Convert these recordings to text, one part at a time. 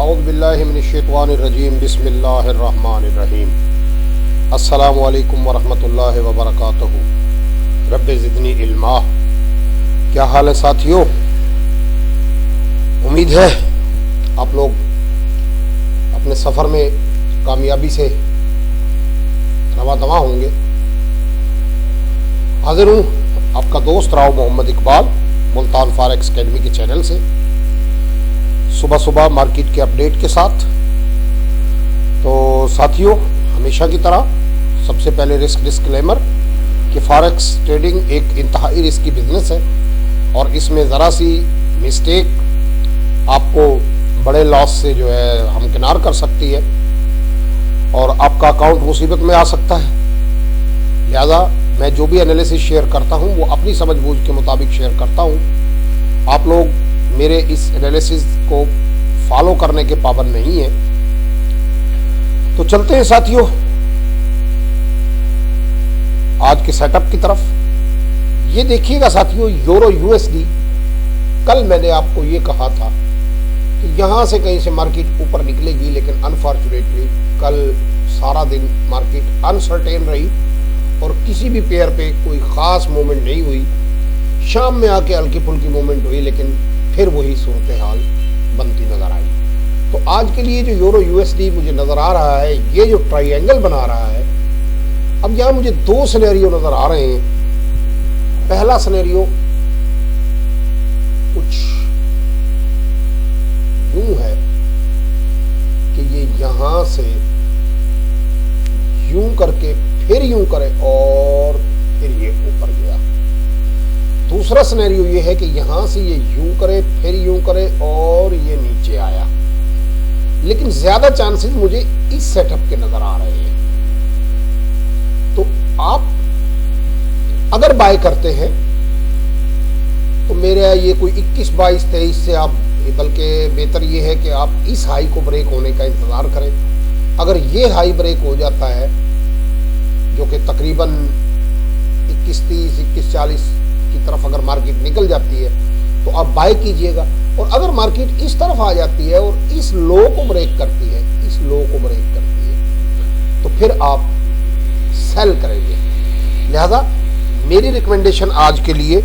औज़ु बिल्लाहि मिनश्शैतानिर्रजीम बिस्मिल्लाहिर्रहमानिर्रहीम। अस्सलामु अलैकुम वरहमतुल्लाहि वबरकातुहू। रब्बि ज़िदनी इल्मा। क्या हाल है साथियों? उम्मीद है आप लोग अपने सफ़र में कामयाबी से रवा दवा होंगे। हाजिर हूँ आपका दोस्त राव मोहम्मद इकबाल, मुल्तान फॉरेक्स अकेडमी के चैनल से, सुबह सुबह मार्केट के अपडेट के साथ। तो साथियों, हमेशा की तरह सबसे पहले रिस्क डिस्क्लेमर कि फॉरेक्स ट्रेडिंग एक इंतहाई रिस्की बिजनेस है और इसमें ज़रा सी मिस्टेक आपको बड़े लॉस से जो है हमकिनार कर सकती है और आपका अकाउंट मुसीबत में आ सकता है। लिहाजा मैं जो भी एनालिसिस शेयर करता हूँ वो अपनी समझ बूझ के मुताबिक शेयर करता हूँ। आप लोग मेरे इस एनालिसिस को फॉलो करने के पाबंद नहीं है। तो चलते हैं साथियों आज के सेटअप की तरफ। ये देखिएगा साथियों, यूरो यूएसडी, कल मैंने आपको ये कहा था कि यहां से कहीं से मार्केट ऊपर निकलेगी, लेकिन अनफॉर्चुनेटली कल सारा दिन मार्केट अनसर्टेन रही और किसी भी पेयर पे कोई खास मूवमेंट नहीं हुई। शाम में आके हल्की फुल्की मूवमेंट हुई, लेकिन फिर वही सूरत हाल बनती नजर आई। तो आज के लिए जो यूरो यूएसडी मुझे नजर आ रहा है, ये जो ट्रायंगल बना रहा है, अब यहां मुझे दो सिनेरियो नजर आ रहे हैं। पहला सिनेरियो कुछ यूं है कि ये यहां से यूं करके फिर यूं करे और फिर ये ऊपर गया। दूसरा सिनेरियो ये है कि यहां से ये यूं करे फिर यूं करे और ये नीचे आया, लेकिन ज्यादा चांसेस मुझे इस सेटअप के नजर आ रहे हैं। तो आप अगर बाय करते हैं तो मेरा ये कोई 21, 22, 23 से आप, बल्कि बेहतर ये है कि आप इस हाई को ब्रेक होने का इंतजार करें। अगर ये हाई ब्रेक हो जाता है, जो कि तकरीबन 21.30, 21.40 की तरफ अगर मार्केट निकल जाती है तो आप बाय कीजिएगा। और अगर मार्केट इस तरफ आ जाती है और इस लो को ब्रेक करती है, इस लो को ब्रेक करती है, तो फिर आप सेल करेंगे। लिहाजा मेरी रिकमेंडेशन आज के लिए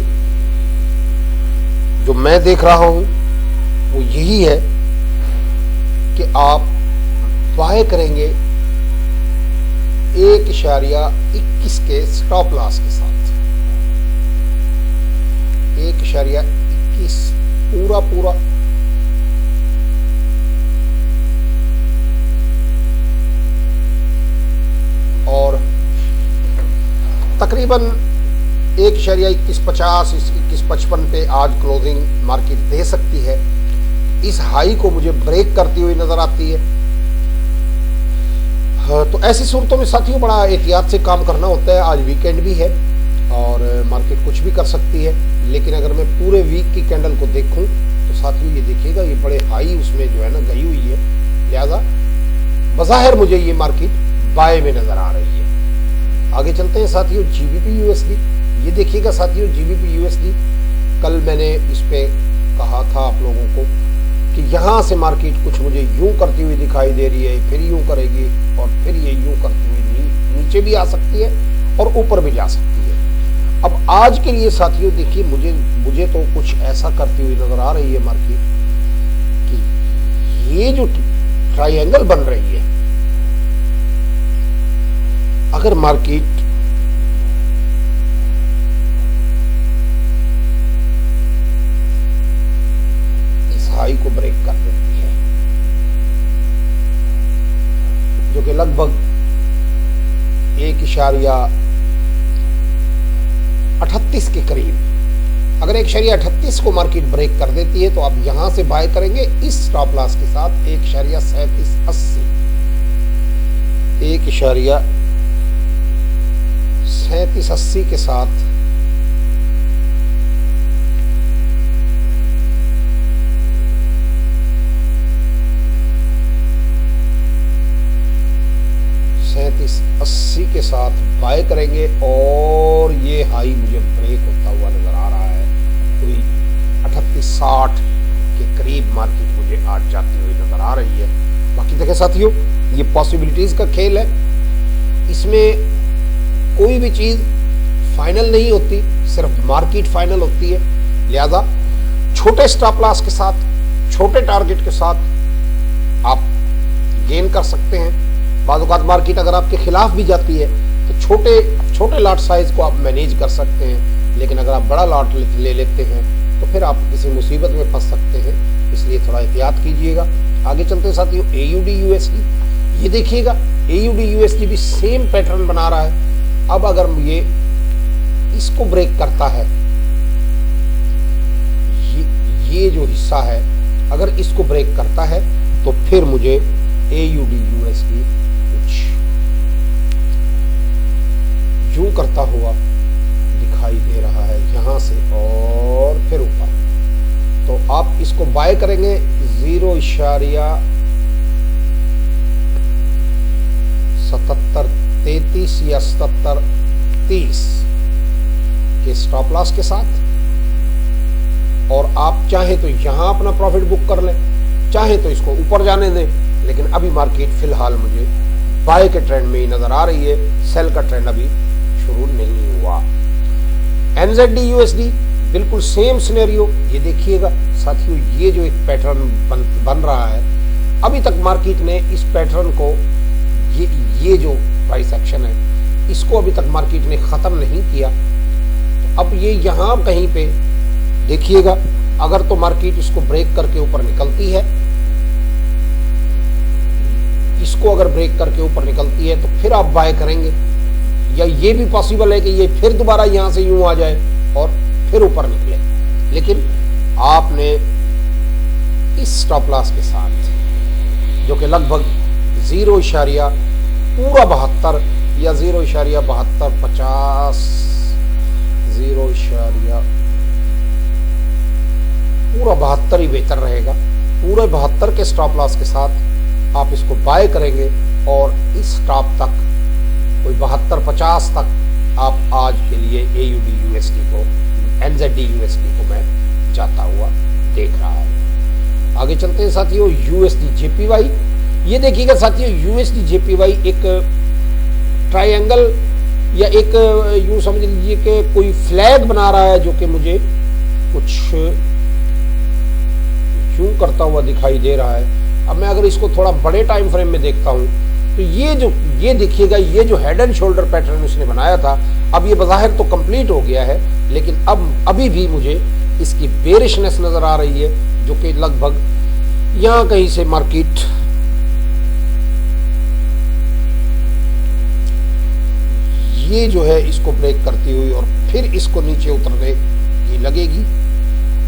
जो मैं देख रहा हूं वो यही है कि आप बाय करेंगे 1.21 के स्टॉप लॉस के साथ। 1.21 पूरा और तकरीबन 1.2150, 21.55 पे आज क्लोजिंग मार्केट दे सकती है। इस हाई को मुझे ब्रेक करती हुई नजर आती है। तो ऐसी सूरतों में साथियों बड़ा एहतियात से काम करना होता है। आज वीकेंड भी है और मार्केट कुछ भी कर सकती है, लेकिन अगर मैं पूरे वीक की कैंडल को देखूं तो साथियों ये देखिएगा, ये बड़े हाई उसमें जो है ना गई हुई है। लिहाजा बज़ाहिर मुझे ये मार्केट बाय में नजर आ रही है। आगे चलते हैं साथियों, जीबीपी यूएसडी। ये देखिएगा साथियों, जीबीपी यूएसडी, कल मैंने इस पे कहा था आप लोगों को कि यहां से मार्केट कुछ मुझे यूं करती हुई दिखाई दे रही है, फिर यूं करेगी और फिर ये यूं करती हुई नीचे भी आ सकती है और ऊपर भी जा सकती है। अब आज के लिए साथियों देखिए, मुझे तो कुछ ऐसा करती हुई नजर आ रही है मार्केट कि ये जो ट्रायंगल बन रही है, अगर मार्केट इस हाई को ब्रेक कर देती है, जो कि लगभग 1.38 के करीब, अगर 1.38 को मार्केट ब्रेक कर देती है तो आप यहां से बाय करेंगे इस स्टॉप लॉस के साथ 1.3780, 1.3780 के साथ के साथ बाय करेंगे और ये हाई मुझे ब्रेक होता हुआ नजर आ रहा है। कोई 3860 के करीब मार्केट मुझे आज जाती हुई नजर आ रही है। बाकी देखें साथियों, ये पॉसिबिलिटीज का खेल है, इसमें कोई भी चीज फाइनल नहीं होती, सिर्फ मार्केट फाइनल होती है। लिहाजा छोटे स्टॉप लॉस के साथ, छोटे टारगेट के साथ आप गेन कर सकते हैं। बाद औक़ात मार्केट अगर आपके खिलाफ भी जाती है तो छोटे लॉट साइज को आप मैनेज कर सकते हैं, लेकिन अगर आप बड़ा लॉट ले लेते हैं तो फिर आप किसी मुसीबत में फंस सकते हैं, इसलिए थोड़ा एहतियात कीजिएगा। आगे चलते हैं साथियों, AUD USD, ये देखिएगा AUD USD भी सेम पैटर्न बना रहा है। अब अगर ये इसको ब्रेक करता है, ये जो हिस्सा है अगर इसको ब्रेक करता है तो फिर मुझे AUD USD कुछ यूं करता हुआ दिखाई दे रहा है यहां से और फिर ऊपर। तो आप इसको बाय करेंगे 0.7733 या 7730 के स्टॉप लॉस के साथ, और आप चाहे तो यहां अपना प्रॉफिट बुक कर लें, चाहे तो इसको ऊपर जाने दें, लेकिन अभी मार्केट फिलहाल मुझे बाय के ट्रेंड में ही नजर आ रही है, सेल का ट्रेंड अभी शुरू नहीं हुआ। NZD USD बिल्कुल सेम सिनेरियो, ये देखिएगा साथियों, ये जो एक पैटर्न बन रहा है, अभी तक मार्केट ने इस पैटर्न को, ये जो प्राइस एक्शन है इसको अभी तक मार्केट ने खत्म नहीं किया। तो अब ये यहां कहीं पे देखिएगा, अगर तो मार्केट इसको ब्रेक करके ऊपर निकलती है, इसको अगर ब्रेक करके ऊपर निकलती है तो फिर आप बाय करेंगे, या ये भी पॉसिबल है कि ये फिर दोबारा यहां से यूं आ जाए और फिर ऊपर निकले। लेकिन आपने इस स्टॉप लॉस के साथ, जो कि लगभग 0.72 या 0.7250 पूरा 72 ही बेहतर रहेगा। पूरे 72 के स्टॉप लॉस के साथ आप इसको बाय करेंगे और इस स्टॉप तक कोई 72.50 तक आप आज के लिए AUD USD को, NZD USD को मैं जाता हुआ देख रहा हूं। आगे चलते हैं साथियों, USD JPY, ये देखिएगा साथियों, USD JPY एक ट्रायंगल या एक यूं समझ लीजिए कि कोई फ्लैग बना रहा है, जो कि मुझे कुछ यूं करता हुआ दिखाई दे रहा है। अब मैं अगर इसको थोड़ा बड़े टाइम फ्रेम में देखता हूं तो ये देखिएगा, ये जो हेड एंड शोल्डर पैटर्न उसने बनाया था, अब ये बज़ाहिर तो कंप्लीट हो गया है, लेकिन अब अभी भी मुझे इसकी बेरिशनेस नजर आ रही है, जो कि लगभग यहां कहीं से मार्केट ये जो है इसको ब्रेक करती हुई और फिर इसको नीचे उतरने की लगेगी।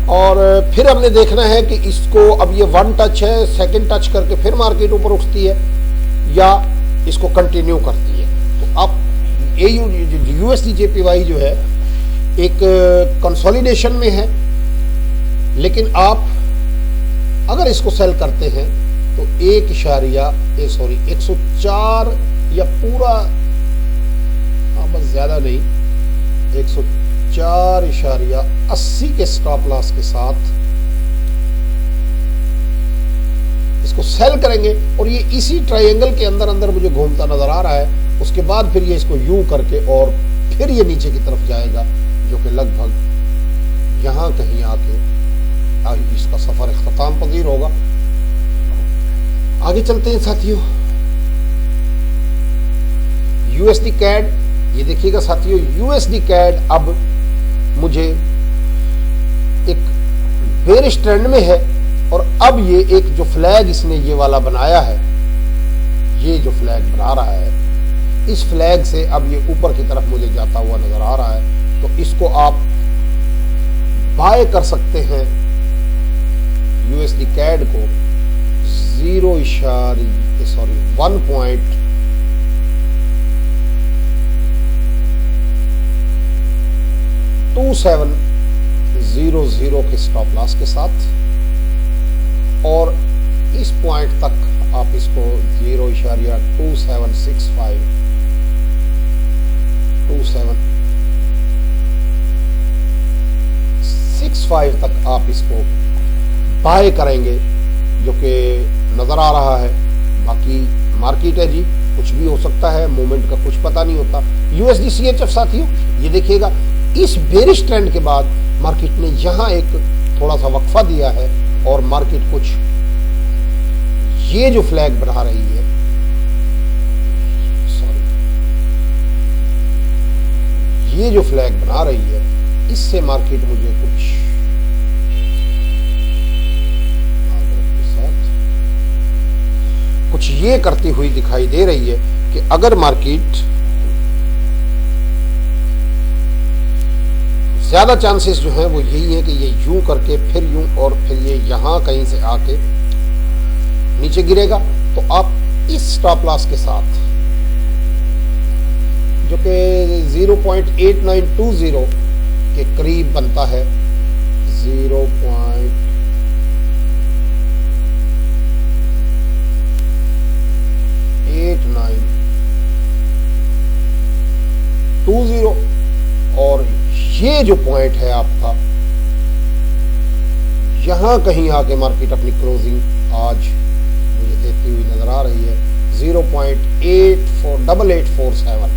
और फिर हमने देखना है कि इसको, अब ये 1 टच है, सेकंड टच करके फिर मार्केट ऊपर उठती है या इसको कंटिन्यू करती है। तो अब USD JPY जो है एक कंसोलिडेशन में है, लेकिन आप अगर इसको सेल करते हैं तो 104 या पूरा, बस ज्यादा नहीं, 104.80 के स्टॉप लॉस के साथ इसको सेल करेंगे और ये इसी ट्रायंगल के अंदर अंदर मुझे घूमता नजर आ रहा है। उसके बाद फिर ये इसको यूं करके और फिर ये नीचे की तरफ जाएगा, जो कि लगभग यहां कहीं आके इसका सफर इख्तिताम पजीर होगा। आगे चलते हैं साथियों, USD CAD, ये देखिएगा साथियों, USD CAD अब मुझे एक बेरिश ट्रेंड में है, और अब ये एक जो फ्लैग इसने ये वाला बनाया है, ये जो फ्लैग बना रहा है, इस फ्लैग से अब ये ऊपर की तरफ मुझे जाता हुआ नजर आ रहा है। तो इसको आप बाय कर सकते हैं USD CAD को 1.2700 के स्टॉप लॉस के साथ, और इस पॉइंट तक आप इसको 0.2765 तक आप इसको बाय करेंगे जो कि नज़र आ रहा है। बाकी मार्केट है जी, कुछ भी हो सकता है, मूवमेंट का कुछ पता नहीं होता। यूएसडी सीएचएफ साथियों, ये देखिएगा इस बेरिश ट्रेंड के बाद मार्केट ने यहाँ एक थोड़ा सा वक्फा दिया है और मार्केट कुछ ये जो फ्लैग बना रही है, ये जो फ्लैग बना रही है, इससे मार्केट मुझे कुछ ये करती हुई दिखाई दे रही है कि अगर मार्केट ज्यादा चांसेस जो है वो यही है कि ये यूं करके फिर यूं और फिर ये यहां कहीं से आके नीचे गिरेगा, तो आप इस स्टॉप लॉस के साथ जो कि 0.8920 के करीब बनता है, 0.8920 और ये जो पॉइंट है आपका, यहां कहीं आके मार्केट अपनी क्लोजिंग आज मुझे देती हुई नजर आ रही है। 0.8847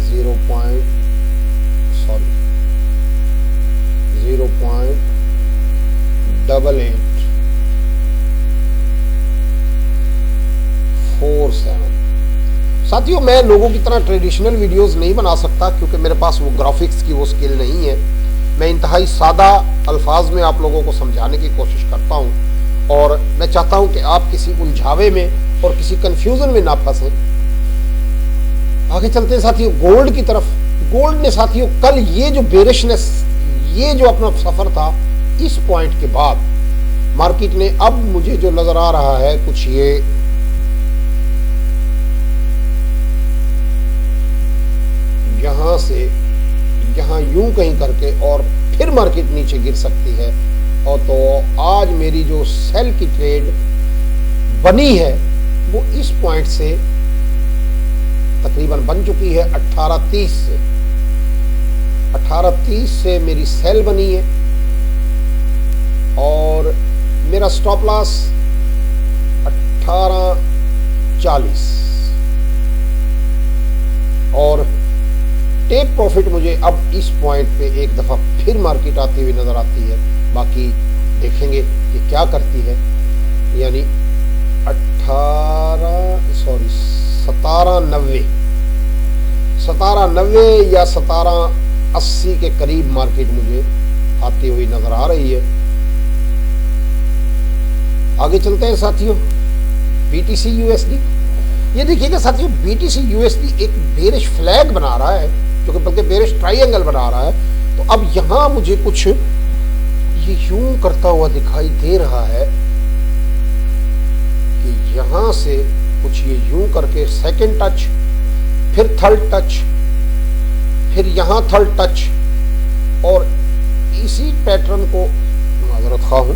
0.8847। साथियों, मैं लोगों की तरह ट्रेडिशनल वीडियोस नहीं बना सकता क्योंकि मेरे पास वो ग्राफिक्स की वो स्किल नहीं है। मैं इंतहाई सादा अल्फाज में आप लोगों को समझाने की कोशिश करता हूं और मैं चाहता हूं कि आप किसी उलझावे में और किसी कंफ्यूजन में ना फंसे। आगे चलते हैं साथियों गोल्ड की तरफ। गोल्ड ने साथियों कल ये जो बेरिशनेस, ये जो अपना सफर था, इस पॉइंट के बाद मार्केट ने अब मुझे जो नजर आ रहा है कुछ ये यहां से यहां यूं कहीं करके और फिर मार्केट नीचे गिर सकती है। और तो आज मेरी जो सेल की ट्रेड बनी है वो इस पॉइंट से तकरीबन बन चुकी है 1830 से। 1830 से मेरी सेल बनी है और मेरा स्टॉप लॉस 1840 और टेक प्रॉफिट मुझे अब इस पॉइंट पे एक दफा फिर मार्केट आती हुई नजर आती है। बाकी देखेंगे कि क्या करती है, यानी 1790 या 1780 के करीब मार्केट मुझे आती हुई नजर आ रही है। आगे चलते हैं साथियों बीटीसी यूएसडी। ये देखिएगा साथियों, बीटीसी यूएसडी एक बेरिश फ्लैग बना रहा है, जो कि बल्कि बेरिश ट्रायंगल बना रहा है। तो अब यहां मुझे कुछ ये यूं करता हुआ दिखाई दे रहा है कि यहां से कुछ ये यूं करके सेकंड टच, फिर थर्ड टच, फिर यहां थर्ड टच और इसी पैटर्न को माजरत खा हूं,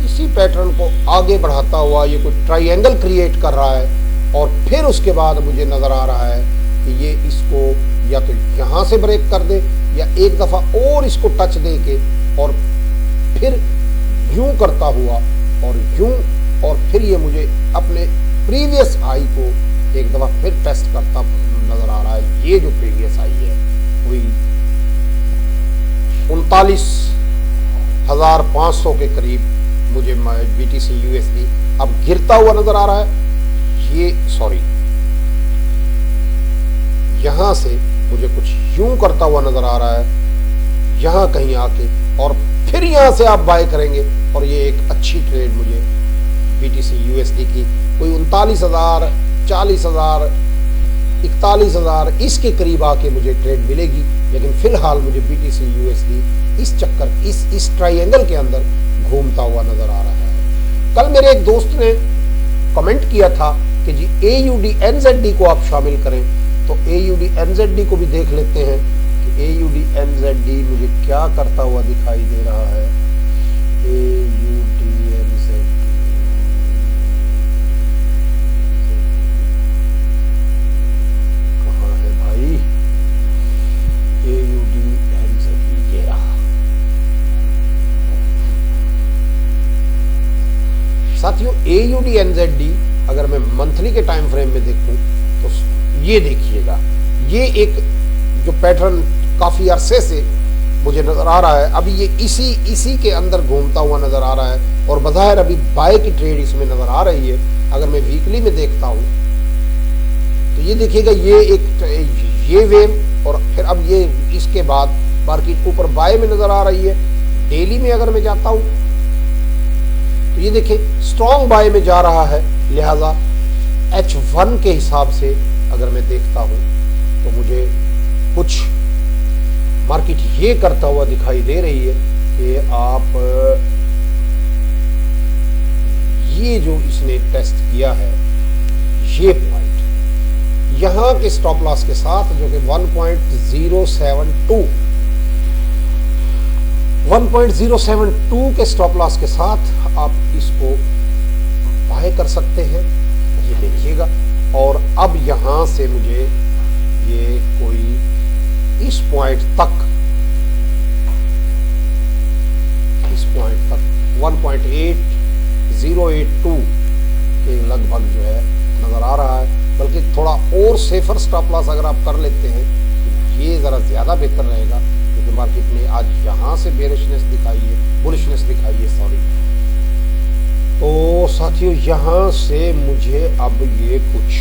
इसी पैटर्न को आगे बढ़ाता हुआ ये कोई ट्रायंगल क्रिएट कर रहा है। और फिर उसके बाद मुझे नजर आ रहा है कि ये इसको या तो यहां से ब्रेक कर दे या एक दफा और इसको टच दे के और फिर यूं करता हुआ और यूं और फिर ये मुझे अपने प्रीवियस हाई को एक दफा फिर टेस्ट करता नजर आ रहा है। ये जो प्रीवियस हाई है वही 39,500 के करीब मुझे बीटीसी यूएसडी अब गिरता हुआ नजर आ रहा है। ये सॉरी, यहां से मुझे कुछ यूं करता हुआ नजर आ रहा है, यहां कहीं आके और फिर यहां से आप बाय करेंगे और ये एक अच्छी ट्रेड मुझे बीटीसी यूएसडी की कोई 39,000, 40,000, 41,000 इसके करीब आके मुझे ट्रेड मिलेगी। लेकिन फिलहाल मुझे बीटीसी यूएसडी इस चक्कर इस ट्रायंगल के अंदर घूमता हुआ नजर आ रहा है। कल मेरे एक दोस्त ने कमेंट किया था कि जी AUD NZD को आप शामिल करें, तो AUD NZD को भी देख लेते हैं कि AUD NZD मुझे क्या करता हुआ दिखाई दे रहा है। AUD NZD कहाँ है भाई? AUD NZD ये रहा। साथियों AUD/NZD अगर मैं मंथली के टाइम फ्रेम में देखूं तो ये देखिएगा, ये एक जो पैटर्न काफी अरसे से मुझे नजर आ रहा है, अभी ये इसी के अंदर घूमता हुआ नजर आ रहा है और बज़ाहिर अभी बाय की ट्रेड इसमें नजर आ रही है। अगर मैं वीकली में देखता हूं तो ये देखिएगा, ये वेव और फिर अब ये इसके बाद मार्केट ऊपर बाय में नजर आ रही है। डेली में अगर मैं जाता हूं तो ये देखिए स्ट्रॉन्ग बाय में जा रहा है, लिहाजा H1 के हिसाब से अगर मैं देखता हूं तो मुझे कुछ मार्केट ये करता हुआ दिखाई दे रही है कि आप ये जो इसने टेस्ट किया है ये पॉइंट यहां के स्टॉप लॉस के साथ जो कि 1.072 के स्टॉप लॉस के साथ आप इसको बाय कर सकते हैं, ये देखिएगा। और अब यहां से मुझे ये कोई इस पॉइंट तक 1.8082 के लगभग जो है नजर आ रहा है, बल्कि थोड़ा और सेफर स्टॉप लॉस अगर आप कर लेते हैं तो ये जरा ज्यादा बेहतर रहेगा, क्योंकि मार्केट ने आज यहां से बेरिशनेस दिखाई है, बुलिशनेस दिखाई है, सॉरी। तो साथियों यहां से मुझे अब ये कुछ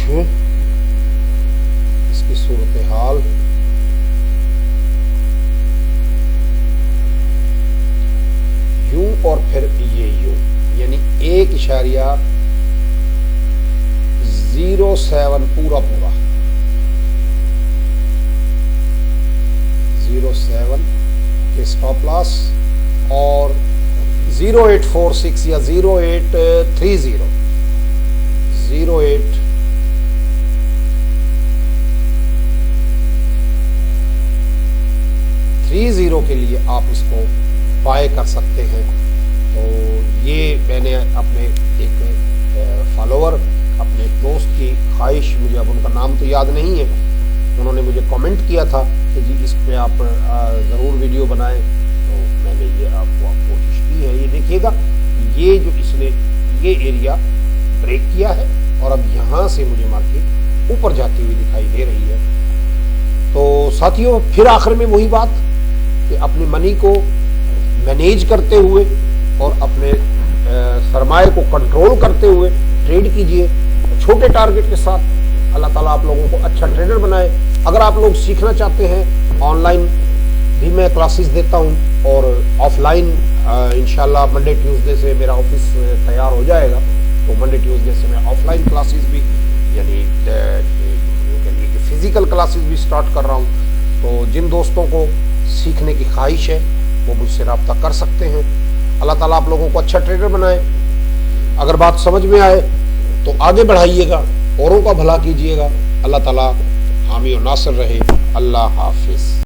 इसकी सूरत हाल यूं और फिर ये यूं, यानी 1.07 पूरा 07 के स्टॉप लॉस और 0846 या 0830 के लिए आप इसको बाय कर सकते हैं। तो ये मैंने अपने एक फॉलोअर, अपने दोस्त की ख्वाहिश, मुझे अब उनका नाम तो याद नहीं है, उन्होंने मुझे कमेंट किया था कि जी इस पे आप ज़रूर वीडियो बनाएं, तो मैंने ये आपको कोशिश की है। ये देखिएगा, ये जो इसने ये एरिया ब्रेक किया है और अब यहाँ से मुझे मार्केट ऊपर जाती हुई दिखाई दे रही है। तो साथियों फिर आखिर में वही बात कि अपनी मनी को मैनेज करते हुए और अपने सरमाए को कंट्रोल करते हुए ट्रेड कीजिए, छोटे टारगेट के साथ। अल्लाह ताला आप लोगों को अच्छा ट्रेडर बनाए। अगर आप लोग सीखना चाहते हैं, ऑनलाइन भी मैं क्लासेस देता हूं और ऑफलाइन इंशाल्लाह मंडे ट्यूसडे से मेरा ऑफिस तैयार हो जाएगा, तो मंडे ट्यूसडे से मैं ऑफलाइन क्लासेस भी, यानी फिजिकल क्लासेस भी स्टार्ट कर रहा हूं। तो जिन दोस्तों को सीखने की ख्वाहिश है वो मुझसे रब्ता कर सकते हैं। अल्लाह ताला आप लोगों को अच्छा ट्रेडर बनाए। अगर बात समझ में आए तो आगे बढ़ाइएगा, औरों का भला कीजिएगा। अल्लाह ताला हामी और नासिर रहे। अल्लाह हाफिज।